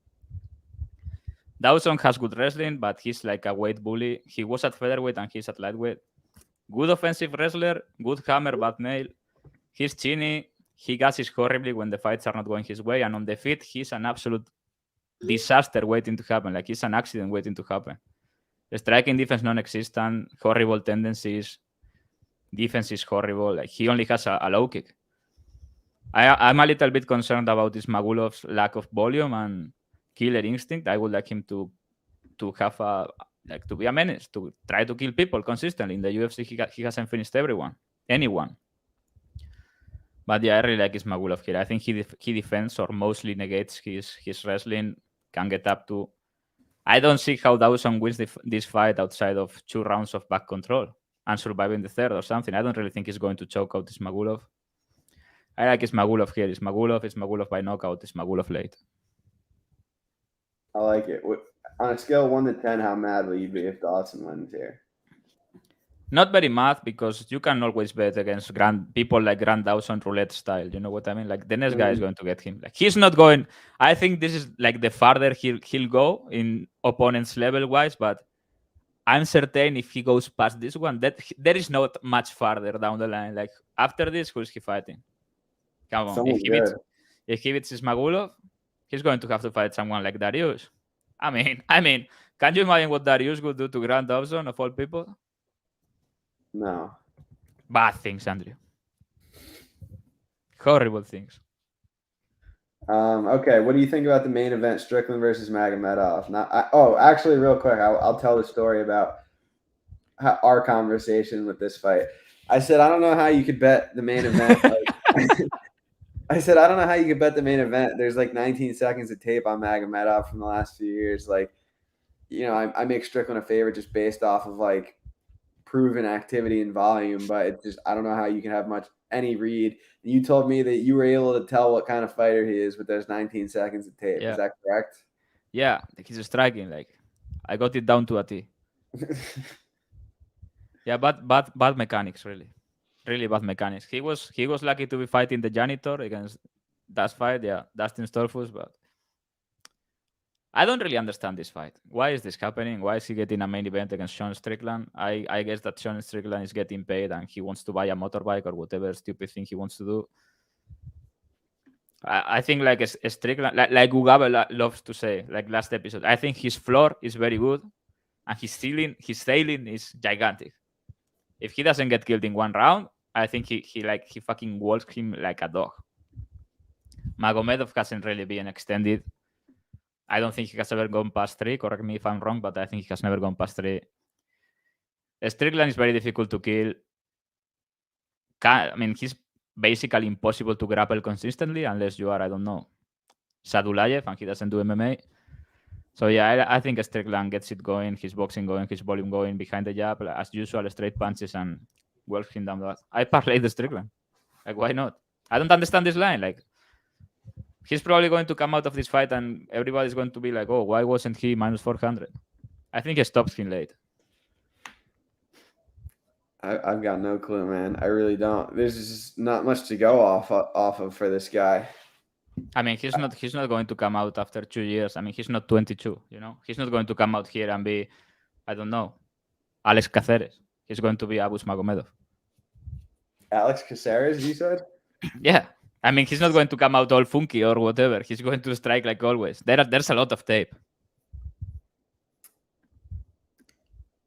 Speaker 2: Dawson has good wrestling, but he's like a weight bully. He was at featherweight and he's at lightweight. Good offensive wrestler, good hammer, bad nail. He's chinny. He gasses horribly when the fights are not going his way. And on the feet, he's an absolute disaster waiting to happen. Like he's an accident waiting to happen. The striking defense non-existent, horrible tendencies. Defense is horrible. Like he only has a low kick. I'm a little bit concerned about Ismagulov's lack of volume and killer instinct. I would like him to have to be a menace, to try to kill people consistently. In the UFC, he hasn't finished anyone. But yeah, I really like Ismagulov here. I think he defends or mostly negates his wrestling, can get up to. I don't see how Dawson wins this fight outside of 2 rounds of back control and surviving the 3rd or something. I don't really think he's going to choke out Ismagulov. I like Ismagulov here. Ismagulov by knockout, Ismagulov late.
Speaker 1: I like it. On a scale of 1 to 10, how mad will you be if Dawson wins here?
Speaker 2: Not very mad because you can always bet against people like Grand Dawson roulette style. You know what I mean? Like the next guy is going to get him. Like he's not going. I think this is like the farther he'll go in opponents level wise, but I'm certain if he goes past this one, that there is not much farther down the line. Like after this, who's he fighting? Come on, if he beats Ismagulov, he's going to have to fight someone like Darius. I mean, can you imagine what Darius would do to Grand Dawson of all people?
Speaker 1: No.
Speaker 2: Bad things, Andrew. Horrible things.
Speaker 1: Okay, what do you think about the main event, Strickland versus Magomedov? Actually, real quick, I'll tell the story about our conversation with this fight. I said, I don't know how you could bet the main event. I said, I don't know how you could bet the main event. There's like 19 seconds of tape on Magomedov from the last few years. Like, you know, I make Strickland a favorite just based off of like proven activity and volume, but it's just, I don't know how you can have any read. You told me that you were able to tell what kind of fighter he is with those 19 seconds of tape.
Speaker 2: Yeah.
Speaker 1: Is that correct?
Speaker 2: Yeah, he's striking. Like, I got it down to a T. Yeah, bad mechanics, really bad mechanics. He was lucky to be fighting the janitor against that fight. Yeah, Dustin Stolfus, but I don't really understand this fight. Why is this happening? Why is he getting a main event against Sean Strickland? I guess that Sean Strickland is getting paid and he wants to buy a motorbike or whatever stupid thing he wants to do. I think like a Strickland, like Ugaba loves to say, like last episode, I think his floor is very good and his ceiling is gigantic. If he doesn't get killed in 1 round, I think he fucking walks him like a dog. Magomedov hasn't really been extended. I don't think he has ever gone past 3. Correct me if I'm wrong, but I think he has never gone past 3. Strickland is very difficult to kill. I mean, he's basically impossible to grapple consistently unless you are, I don't know, Sadulayev, and he doesn't do MMA. So yeah, I think Strickland gets it going, his boxing going, his volume going behind the jab, as usual, straight punches and works him down. I parlayed the Strickland. Like, why not? I don't understand this line. Like, he's probably going to come out of this fight and everybody's going to be like, oh, why wasn't he minus 400? I think he stops him late.
Speaker 1: I've got no clue, man. I really don't. There's just not much to go off of for this guy.
Speaker 2: I mean, he's not going to come out after 2 years. I mean, he's not 22, you know? He's not going to come out here and be, I don't know, Alex Caceres. He's going to be Abus Magomedov.
Speaker 1: Alex Caceres, you said?
Speaker 2: Yeah. I mean, he's not going to come out all funky or whatever. He's going to strike like always. There's a lot of tape.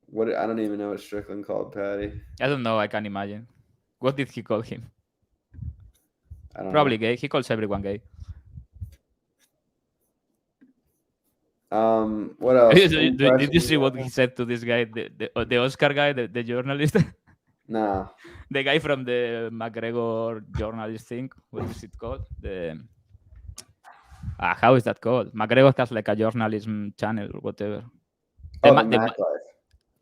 Speaker 1: What I don't even know what Strickland called Patty.
Speaker 2: I don't know. I can't imagine. What did he call him?
Speaker 1: I don't
Speaker 2: Probably
Speaker 1: know.
Speaker 2: gay. He calls everyone gay.
Speaker 1: What else?
Speaker 2: Did you see what he said to this guy, the Oscar guy, the journalist?
Speaker 1: No.
Speaker 2: The guy from the McGregor journalist thing. What is it called? How is that called? McGregor has like a journalism channel or whatever.
Speaker 1: The Mac Life.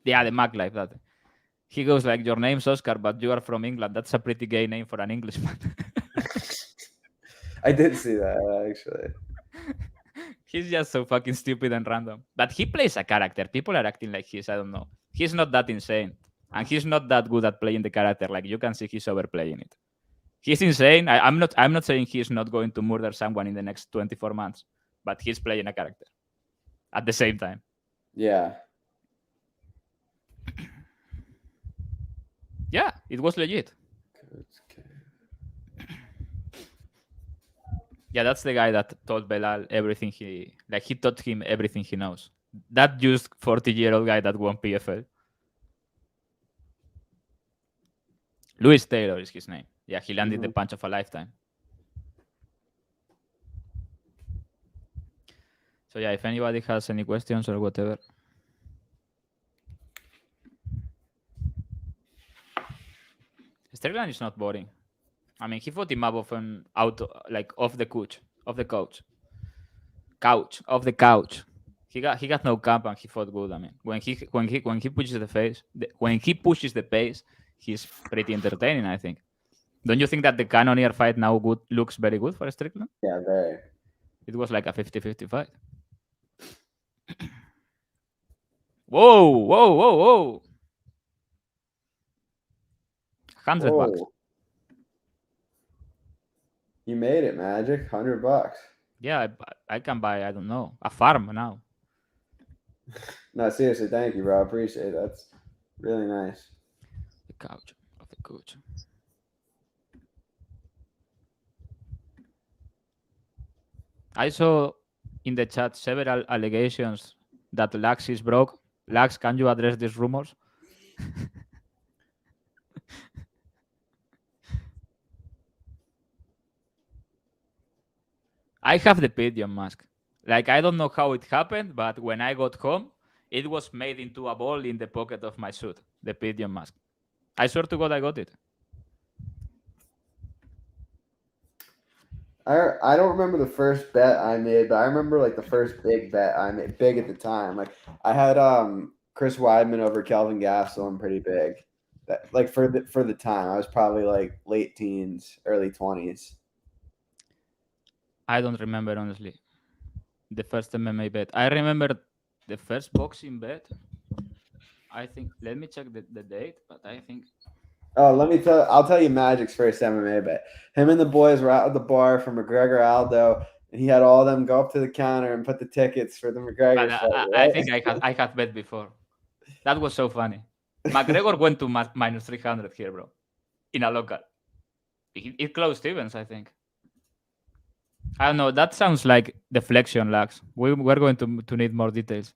Speaker 2: Yeah, the Mac Life. That he goes like, your name's Oscar, but you are from England. That's a pretty gay name for an Englishman.
Speaker 1: I did see that actually.
Speaker 2: He's just so fucking stupid and random. But he plays a character. People are acting like I don't know. He's not that insane. And he's not that good at playing the character. Like, you can see he's overplaying it. He's insane. I'm not saying he's not going to murder someone in the next 24 months, but he's playing a character at the same time.
Speaker 1: Yeah.
Speaker 2: Yeah, it was legit. Yeah, that's the guy that told Belal everything he taught him everything he knows. That used 40-year-old guy that won PFL. Louis Taylor is his name. Yeah, he landed the punch of a lifetime. So yeah, if anybody has any questions or whatever. Strickland is not boring. I mean, he fought Imavov off the couch. He got no camp and he fought good. I mean, when he pushes the pace, he's pretty entertaining, I think. Don't you think that the Cannonier fight now looks very good for Strickland?
Speaker 1: Yeah, very.
Speaker 2: It was like a 50-50 fight. Whoa. $100.
Speaker 1: You made it, Magic. $100.
Speaker 2: Yeah, I can buy, I don't know, a farm now.
Speaker 1: No, seriously, thank you, bro. I appreciate it. That's really nice.
Speaker 2: The couch. I saw in the chat several allegations that Lax is broke. Lax, can you address these rumors? I have the pigeon mask. Like, I don't know how it happened, but when I got home, it was made into a ball in the pocket of my suit, the pigeon mask. I swear to God, I got it.
Speaker 1: I don't remember the first bet I made, but I remember like the first big bet I made, big at the time. Like, I had Chris Weidman over Kelvin Gastelum pretty big. That, like, for the time, I was probably like late teens, early 20s.
Speaker 2: I don't remember, honestly, the first MMA bet. I remember the first boxing bet. I think, let me check the date, but I think.
Speaker 1: Oh, I'll tell you Magic's first MMA bet. Him and the boys were out at the bar for McGregor Aldo, and he had all of them go up to the counter and put the tickets for the McGregor fight.
Speaker 2: I think I had bet before. That was so funny. McGregor went to minus 300 here, bro, in a local. It closed evens, I think. I don't know. That sounds like deflection, Lax. We're going to need more details.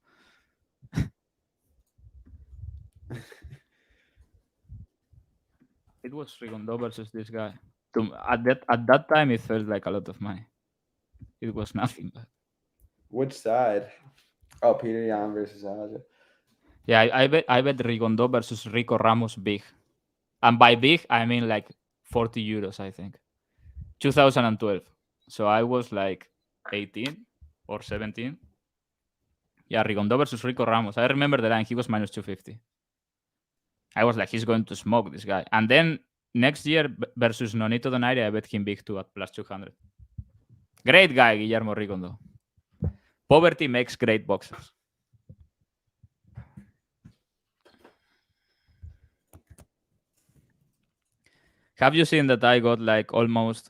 Speaker 2: It was Rigondo versus this guy. At that time, it felt like a lot of money. It was nothing. But
Speaker 1: Which side? Oh, Peter Yan versus Aja.
Speaker 2: yeah, I bet Rigondo versus Rico Ramos big, and by big I mean like 40 euros, I think. 2012. So I was like 18 or 17. Yeah, Rigondo versus Rico Ramos. I remember the line. He was minus 250. I was like, he's going to smoke this guy. And then next year versus Nonito Donaire, I bet him big too at plus 200. Great guy, Guillermo Rigondo. Poverty makes great boxers. Have you seen that I got like almost,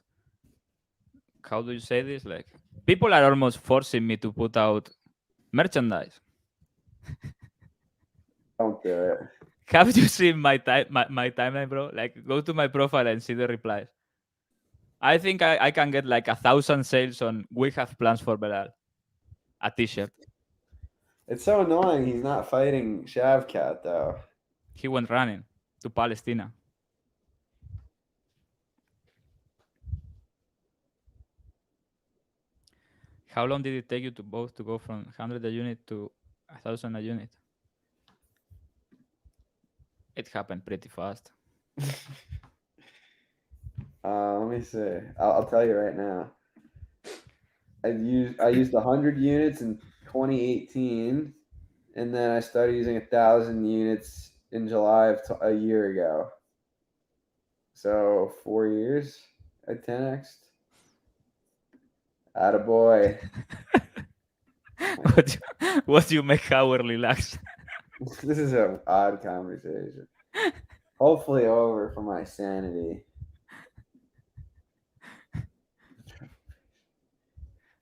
Speaker 2: how do you say this? Like, people are almost forcing me to put out merchandise.
Speaker 1: Don't do it.
Speaker 2: Have you seen my timeline, bro? Like, go to my profile and see the replies. I think I can get like 1,000 sales on "We have plans for Belal," a T-shirt.
Speaker 1: It's so annoying. He's not fighting Shavkat though.
Speaker 2: He went running to Palestine. How long did it take you to both to go from 100 a unit to 1,000 a unit? It happened pretty fast.
Speaker 1: Let me see. I'll tell you right now. I used 100 units in 2018, and then I started using 1,000 units in July of a year ago. So 4 years, I 10x'd. Attaboy.
Speaker 2: What do you make hourly lax?
Speaker 1: This is an odd conversation. Hopefully over for my sanity.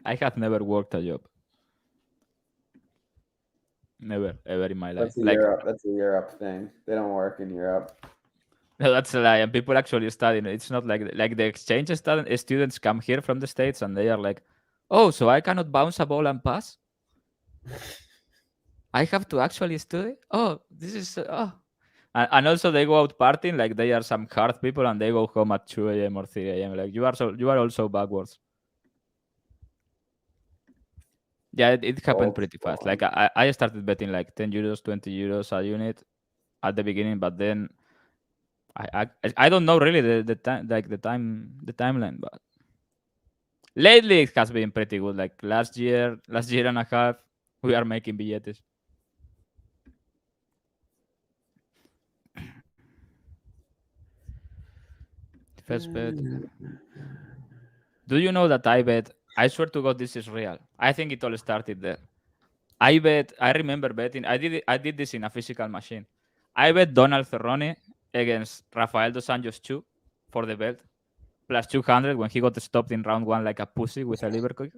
Speaker 2: I have never worked a job. Never, ever in my life.
Speaker 1: That's a Europe thing. They don't work in Europe.
Speaker 2: No, that's a lie. And people actually study. It's not like the exchange students come here from the States and they are like, oh, so I cannot bounce a ball and pass? I have to actually study? Oh, this is... And also they go out partying like they are some hard people and they go home at 2 a.m. or 3 a.m. Like, you are also backwards. Yeah, it happened pretty fast. Like, I started betting like 10 euros, 20 euros a unit at the beginning, but then I don't know really the timeline, but lately it has been pretty good. Like last year and a half, we are making billetes. First bet. Do you know that I bet? I swear to God, this is real. I think it all started there. I remember betting. I did this in a physical machine. I bet Donald Cerrone against Rafael dos Anjos 2 for the belt, plus 200 when he got stopped in round 1 like a pussy with a liver kick.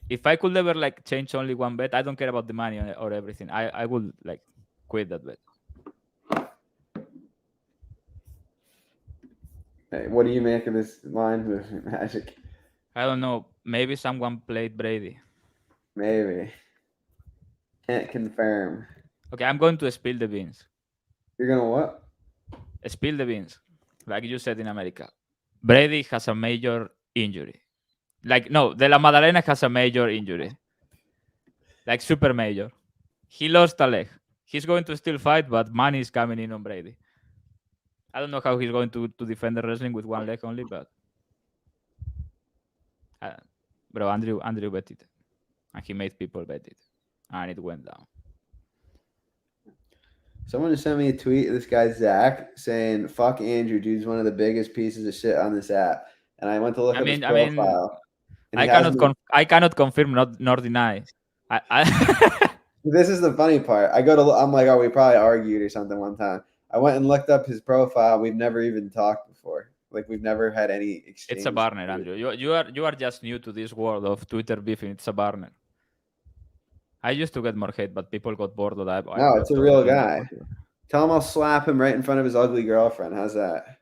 Speaker 2: If I could ever like change only one bet, I don't care about the money or everything. I would like quit that bet.
Speaker 1: Hey, what do you make of this line with Magic?
Speaker 2: I don't know. Maybe someone played Brady.
Speaker 1: Maybe. Can't confirm.
Speaker 2: Okay, I'm going to spill the beans.
Speaker 1: You're gonna what?
Speaker 2: Spill the beans, like you said in America. Brady has a major injury. Like, no, De La Madalena has a major injury. Like, super major. He lost a leg. He's going to still fight, but money is coming in on Brady. I don't know how he's going to defend the wrestling with one leg only, but... bro, Andrew bet it. And he made people bet it. And it went down.
Speaker 1: Someone just sent me a tweet. This guy, Zach, saying, fuck Andrew, dude's one of the biggest pieces of shit on this app. And I went to look at his profile.
Speaker 2: I cannot confirm nor deny.
Speaker 1: This is the funny part. I'm like, oh, we probably argued or something one time. I went and looked up his profile. We've never even talked before. Like, we've never had any exchange.
Speaker 2: It's a burner, Andrew. You are just new to this world of Twitter beefing. It's a burner. I used to get more hate, but people got bored of that.
Speaker 1: No, it's a real guy. Tell him I'll slap him right in front of his ugly girlfriend. How's that?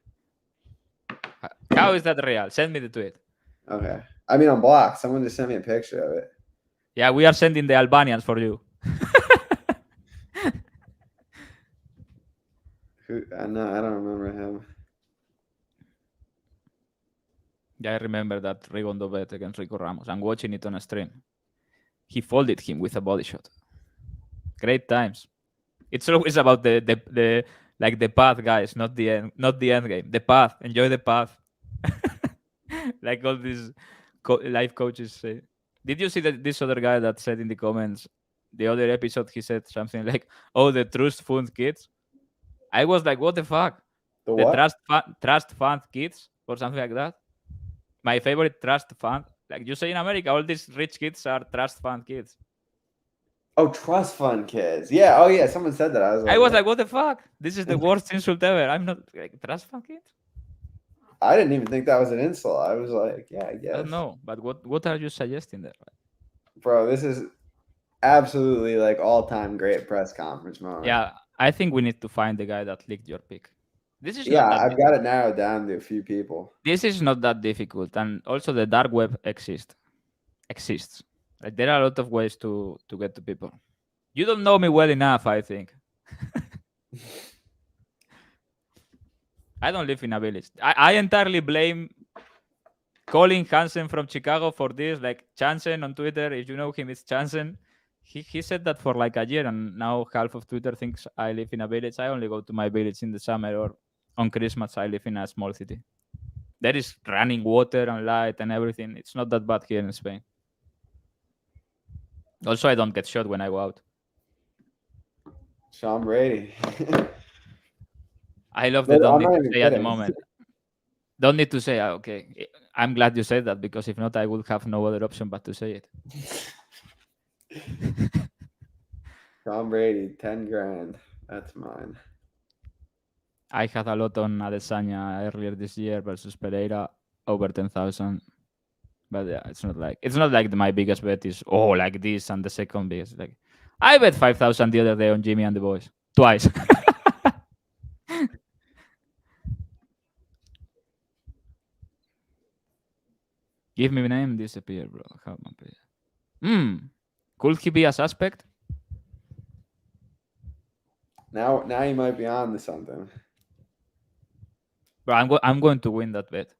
Speaker 2: How is that real? Send me the tweet.
Speaker 1: Okay. I mean, I'm blocked. Someone just sent me a picture of it.
Speaker 2: Yeah, we are sending the Albanians for you.
Speaker 1: No, I don't remember him.
Speaker 2: Yeah, I remember that Rigondo bet against Rico Ramos. I'm watching it on a stream. He folded him with a body shot. Great times. It's always about the like the path, guys, not the end game. The path. Enjoy the path. Like all these life coaches say. Did you see that this other guy that said in the comments the other episode? He said something like, "Oh, the trust fund kids." I was like, "What the fuck?
Speaker 1: The
Speaker 2: The
Speaker 1: what?
Speaker 2: trust fund kids or something like that." My favorite trust fund, like you say in America, all these rich kids are trust fund kids.
Speaker 1: Oh, trust fund kids. Yeah. Oh, yeah. Someone said that. I was
Speaker 2: I
Speaker 1: like,
Speaker 2: was
Speaker 1: what?
Speaker 2: like, "What the fuck? This is the worst insult ever." I'm not like trust fund kid.
Speaker 1: I didn't even think that was an insult. I was like, yeah, I
Speaker 2: I
Speaker 1: guess.
Speaker 2: don't know, but what are you suggesting there?
Speaker 1: Bro, this is absolutely like all-time great press conference moment.
Speaker 2: Yeah, I think we need to find the guy that leaked your pick. This is
Speaker 1: Yeah,
Speaker 2: not that.
Speaker 1: I've got it narrowed down to a few people.
Speaker 2: This is not that difficult, and also the dark web exists. Like there are a lot of ways to get to people. You don't know me well enough, I think. I don't live in a village. I entirely blame Colin Hansen from Chicago for this. Like Chansen on Twitter, if you know him, it's Chansen. He said that for like a year, and now half of Twitter thinks I live in a village. I only go to my village in the summer, or on Christmas I live in a small city. There is running water and light and everything. It's not that bad here in Spain. Also, I don't get shot when I go out.
Speaker 1: Sean Brady.
Speaker 2: I love the
Speaker 1: But
Speaker 2: don't
Speaker 1: I'm
Speaker 2: need
Speaker 1: not
Speaker 2: to
Speaker 1: even
Speaker 2: say at the
Speaker 1: kidding.
Speaker 2: moment. Don't need to say, okay. I'm glad you said that, because if not, I would have no other option but to say it.
Speaker 1: Sean Brady, 10 grand. That's mine.
Speaker 2: I had a lot on Adesanya earlier this year versus Pereira, over 10,000. But yeah, it's not like my biggest bet is like this, and the second biggest. Like I bet 5,000 the other day on Jimmy and the boys twice. Give me a name, disappear, bro. How could he be a suspect?
Speaker 1: Now you might be on to something.
Speaker 2: Bro, I'm going to win that bet.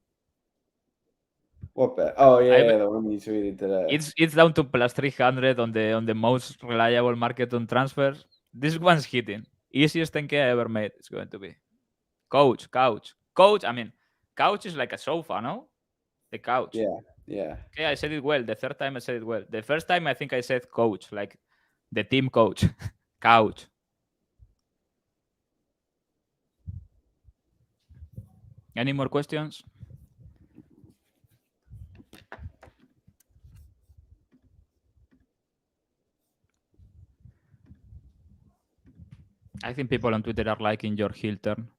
Speaker 1: What bet? Oh yeah, the one you tweeted today.
Speaker 2: It's down to plus 300 on the most reliable market on transfers. This one's hitting. Easiest 10K I ever made. It's going to be couch. I mean, couch is like a sofa, no? The couch.
Speaker 1: Yeah.
Speaker 2: Okay, I said it well. The third time I said it well. The first time I think I said coach, like the team coach. Couch. Any more questions? I think people on Twitter are liking your heel turn.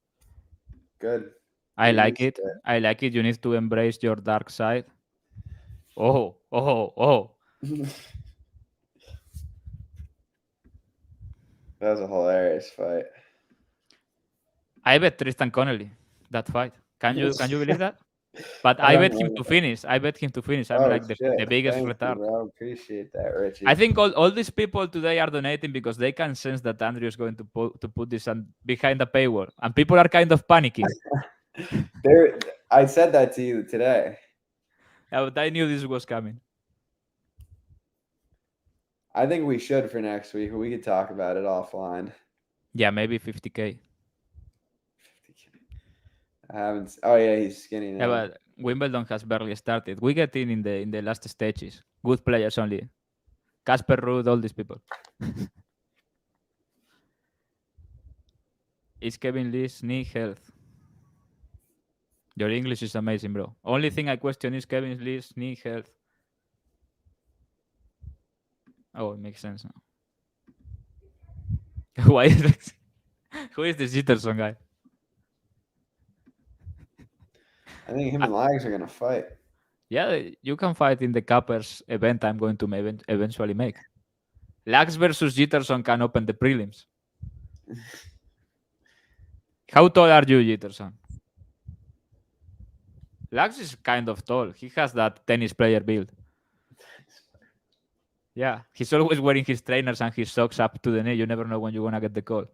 Speaker 1: Good.
Speaker 2: I like it. I like it. You need to embrace your dark side. Oh.
Speaker 1: That was a hilarious fight.
Speaker 2: I bet Tristan Connelly that fight. Can you believe that? But I bet him to finish. I'm like the biggest retard.
Speaker 1: Bro. Appreciate that, Richie.
Speaker 2: I think all these people today are donating because they can sense that Andrew is going to put this behind a paywall, and people are kind of panicking.
Speaker 1: I said that to you today.
Speaker 2: Yeah, but I knew this was coming.
Speaker 1: I think we should for next week. We could talk about it offline.
Speaker 2: Yeah, maybe 50K.
Speaker 1: I haven't. Oh yeah, he's skinny now.
Speaker 2: Yeah, but Wimbledon has barely started. We get in the last stages. Good players only. Casper Ruud, all these people. Is Kevin Lee's knee health? Your English is amazing, bro. Only thing I question is Kevin Lee's knee health. Oh, it makes sense now. Why is this? Who is this Jitterson guy?
Speaker 1: I think him and Lags are gonna fight.
Speaker 2: Yeah, you can fight in the Cappers event I'm going to eventually make. Lags versus Jitterson can open the prelims. How tall are you, Jitterson? Lags is kind of tall. He has that tennis player build. Yeah, he's always wearing his trainers and his socks up to the knee. You never know when you're going to get the call.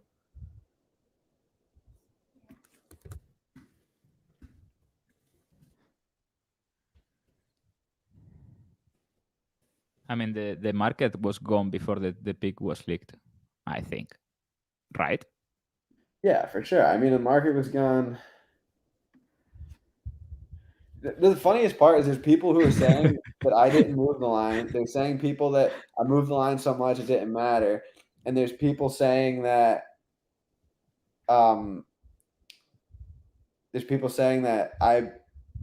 Speaker 2: I mean, the market was gone before the pick was leaked, I think. Right?
Speaker 1: Yeah, for sure. I mean, the market was gone. The funniest part is there's people who are saying that I didn't move the line. They're saying people that I moved the line so much it didn't matter. And there's people saying that um I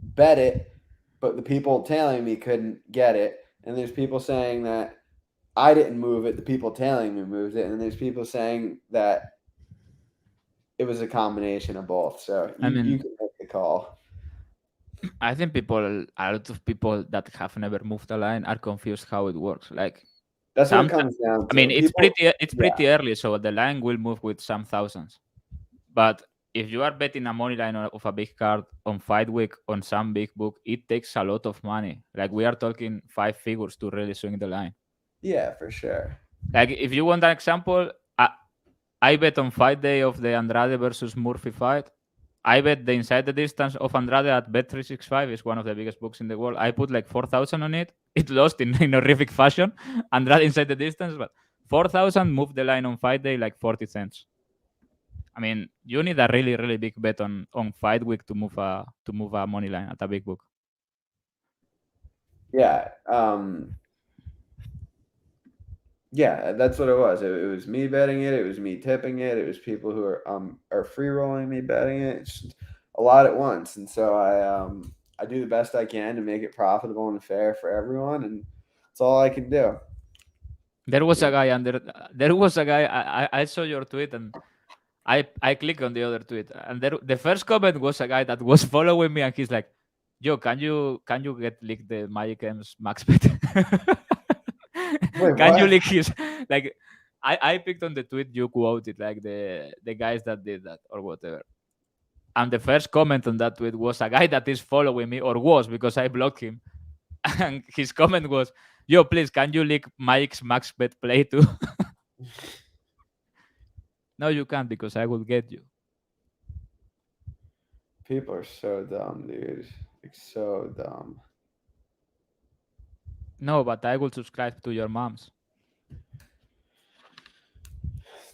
Speaker 1: bet it, but the people tailing me couldn't get it. And there's people saying that I didn't move it, the people tailing me moved it. And there's people saying that it was a combination of both. So
Speaker 2: I mean,
Speaker 1: you can make the call.
Speaker 2: I think a lot of people that have never moved a line are confused how it works. Like,
Speaker 1: That's what it comes down to.
Speaker 2: I mean, it's
Speaker 1: People,
Speaker 2: pretty early, so the line will move with some thousands. But if you are betting a money line of a big card on fight week on some big book, it takes a lot of money. Like, we are talking 5 figures to really swing the line.
Speaker 1: yeah, for sure.
Speaker 2: Like, if you want an example, I bet on fight day of the Andrade versus Murphy fight. I bet the inside the distance of Andrade at Bet365 is one of the biggest books in the world. I put like 4,000 on it. It lost in horrific fashion. Andrade inside the distance, but 4,000 moved the line on fight day like 40 cents. I mean, you need a really, really big bet on fight week to move a money line at a big book.
Speaker 1: Yeah. Yeah, that's what it was. It was me betting it. It was me tipping it. It was people who are free rolling me betting it. It's just a lot at once, and so I do the best I can to make it profitable and fair for everyone, and that's all I can do.
Speaker 2: There was a guy There was a guy. I saw your tweet and I click on the other tweet, and the first comment was a guy that was following me, and he's like, "Yo, can you get leak the Magic M's max bet?
Speaker 1: Wait,
Speaker 2: Can you
Speaker 1: what?
Speaker 2: leak his like?" I picked on the tweet you quoted, like the guys that did that or whatever. And the first comment on that tweet was a guy that is following me, or was, because I blocked him. And his comment was, "Yo, please, can you leak Mike's max bet play too?" No, you can't, because I will get you.
Speaker 1: People are so dumb, dude. Like, so dumb.
Speaker 2: No, but I will subscribe to your mom's.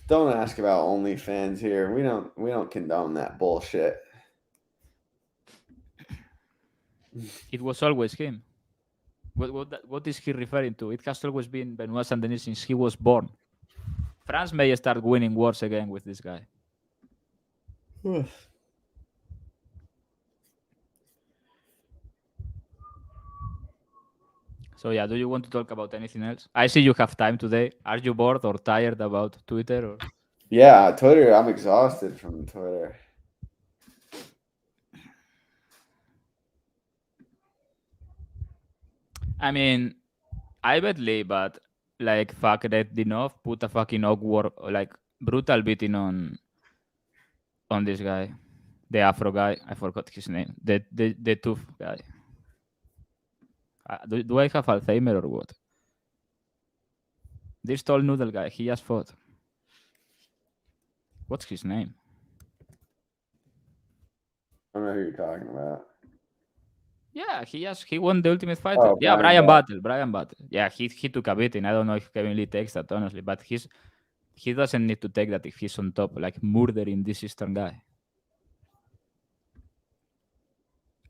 Speaker 1: Don't ask about OnlyFans here. We don't condone that bullshit.
Speaker 2: It was always him. What is he referring to? It has always been Benoit Saint-Denis since he was born. France may start winning wars again with this guy. So yeah, do you want to talk about anything else? I see you have time today. Are you bored or tired about Twitter? Or
Speaker 1: Yeah, Twitter. I'm exhausted from Twitter.
Speaker 2: I mean, I bet Lee, but like Fakhretdinov put a fucking awkward, like brutal beating on this guy, the Afro guy. I forgot his name. The tooth guy. Do I have Alzheimer or what? This tall noodle guy. He just fought. What's his name?
Speaker 1: I don't know who you're talking about.
Speaker 2: Yeah, he won the Ultimate Fighter.
Speaker 1: Oh,
Speaker 2: Yeah,
Speaker 1: Brian
Speaker 2: Brian Battle. Yeah, he took a beating. I don't know if Kevin Lee takes that, honestly, but he doesn't need to take that if he's on top, like murdering this Eastern guy.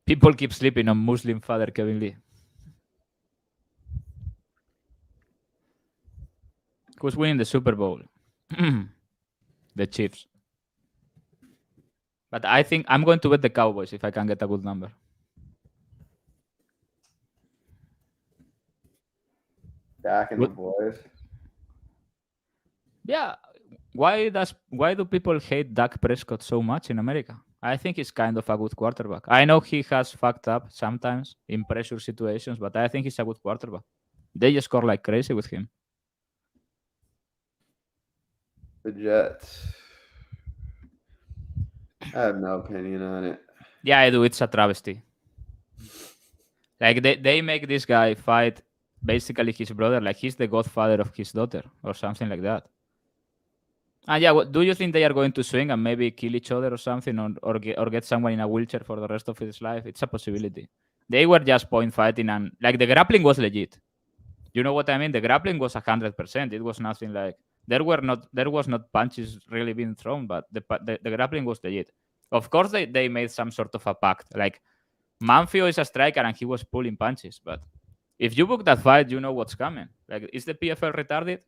Speaker 2: People keep sleeping on Muslim father Kevin Lee. Who's winning the Super Bowl? The Chiefs. But I think I'm going to bet the Cowboys if I can get a good number.
Speaker 1: Dak and the boys.
Speaker 2: Yeah. Why do people hate Dak Prescott so much in America? I think he's kind of a good quarterback. I know he has fucked up sometimes in pressure situations, but I think he's a good quarterback. They just score like crazy with him.
Speaker 1: The Jets. I have no opinion on it.
Speaker 2: Yeah, I do. It's a travesty. Like they make this guy fight basically his brother, like he's the godfather of his daughter or something like that. And yeah, do you think they are going to swing and maybe kill each other or something, or get someone in a wheelchair for the rest of his life? It's a possibility. They were just point fighting, and like the grappling was legit. You know what I mean? The grappling was 100%. It was nothing like there was not punches really being thrown, but the grappling was legit. Of course, they made some sort of a pact. Like Manfio is a striker and he was pulling punches, but if you book that fight, you know what's coming. Like, is the PFL retarded?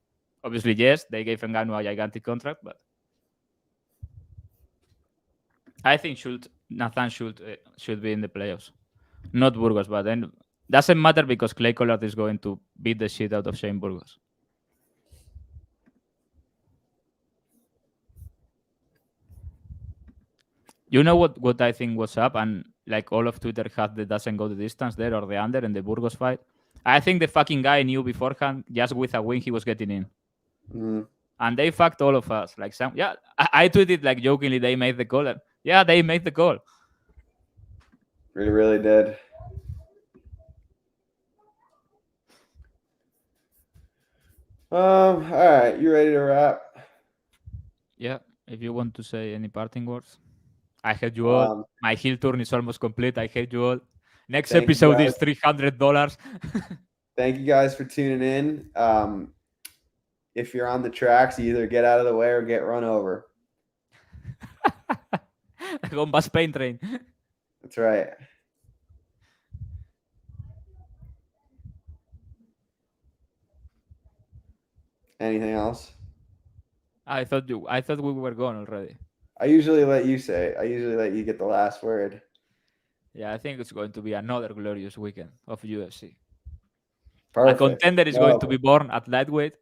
Speaker 2: Obviously, yes. They gave Ngannou a gigantic contract, but I think Nathan should be in the playoffs, not Burgos. But then doesn't matter because Clay Collard is going to beat the shit out of Shane Burgos. You know what I think was up, and like all of Twitter had the doesn't go the distance there or the under in the Burgos fight. I think the fucking guy knew beforehand just with a win he was getting in.
Speaker 1: Mm.
Speaker 2: And they fucked all of us. Like I tweeted like jokingly they made the call. Yeah, they made the call.
Speaker 1: We really did. All right, you ready to wrap?
Speaker 2: Yeah, if you want to say any parting words. I hate you all. My heel turn is almost complete. I hate you all. Next episode is $300.
Speaker 1: Thank you guys for tuning in. If you're on the tracks, you either get out of the way or get run over.
Speaker 2: Like on bus pain train.
Speaker 1: That's right. Anything else?
Speaker 2: I thought we were gone already.
Speaker 1: I usually let you say it. I usually let you get the last word.
Speaker 2: Yeah, I think it's going to be another glorious weekend of UFC.
Speaker 1: Perfect.
Speaker 2: A contender is going to be born at lightweight.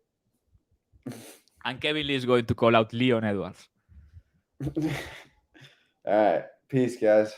Speaker 2: And Kevin Lee is going to call out Leon Edwards.
Speaker 1: All right. Peace, guys.